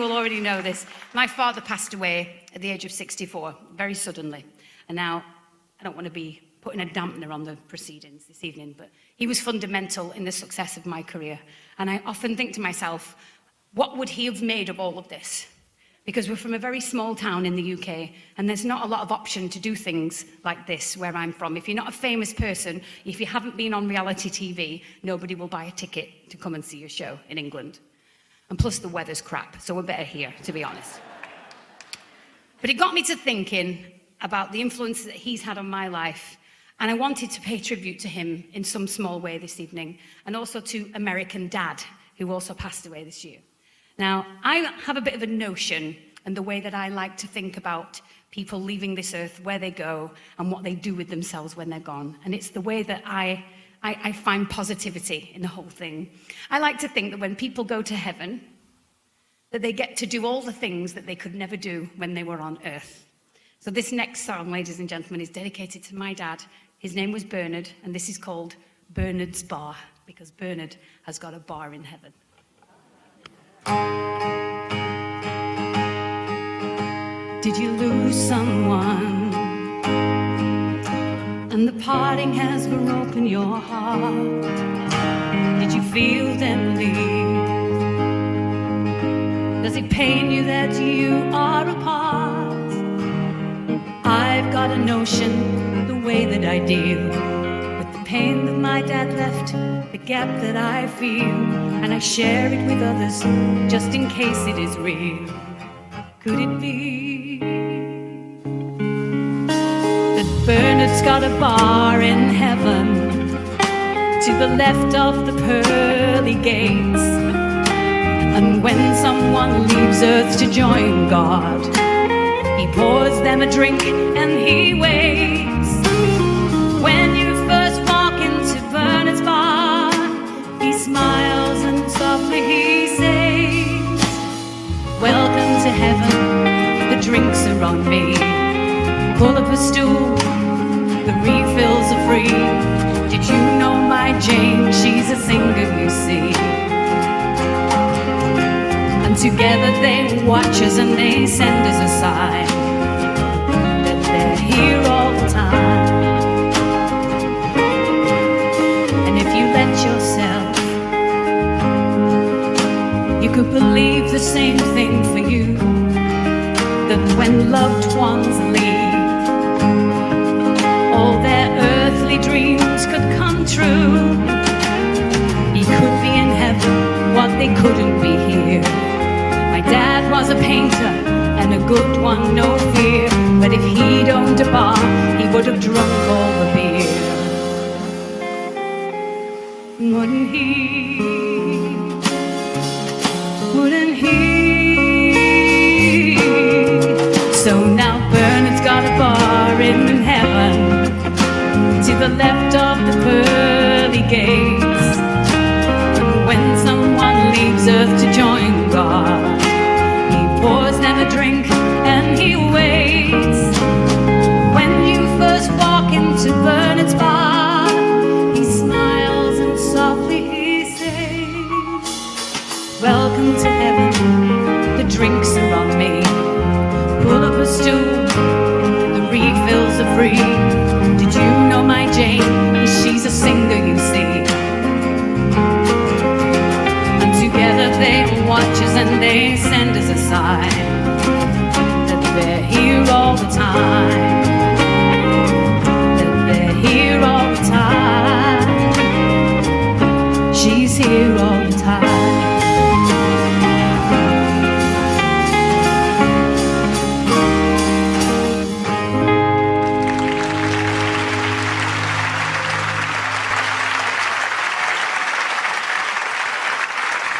will already know this. My father passed away at the age of 64, very suddenly. And now, I don't want to be putting a dampener on the proceedings this evening, but he was fundamental in the success of my career. And I often think to myself, what would he have made of all of this? Because we're from a very small town in the UK, and there's not a lot of option to do things like this where I'm from. If you're not a famous person, if you haven't been on reality TV, nobody will buy a ticket to come and see your show in England. And plus the weather's crap, so we're better here, to be honest. But it got me to thinking about the influence that he's had on my life, and I wanted to pay tribute to him in some small way this evening, and also to American Dad, who also passed away this year. Now, I have a bit of a notion and the way that I like to think about people leaving this earth, where they go, and what they do with themselves when they're gone. And it's the way that I find positivity in the whole thing. I like to think that when people go to heaven, that they get to do all the things that they could never do when they were on earth. So this next song, ladies and gentlemen, is dedicated to my dad. His name was Bernard, and this is called Bernard's Bar, because Bernard has got a bar in heaven. Did you lose someone, and the parting has broken your heart? Did you feel them leave? Does it pain you that you are apart? I've got a notion, the way that I deal with the pain that my dad left, the gap that I feel, and I share it with others, just in case it is real. Could it be that Bernard's got a bar in heaven, to the left of the pearly gates? And when someone leaves earth to join God, he pours them a drink and he waits. When you first walk into Bernard's bar, he smiles and softly he says, welcome to heaven, the drinks are on me. Pull up a stool, the refills are free. Did you know my Jayne, she's a singer, you see. And together they watch us and they send us a sign that they're here all the time. And if you let yourself, you could believe the same thing for you, that when loved ones leave, all their earthly dreams could come true. He could be in heaven, what they couldn't be here. My dad was a painter and a good one, no fear. But if he'd owned a bar, he would have drunk all the beer. Wouldn't he? Wouldn't he? So now Bernard's got a bar in heaven, to the left of the pearly gates. And when someone leaves earth to join God, he pours them a drink and he waits. When you first walk into Bernard's bar, he smiles and softly he says, welcome to heaven, the drinks are on me. Pull up a stool, the refills are free. Did you know my Jayne, she's a singer, you see. And together they watch us and they send us a sign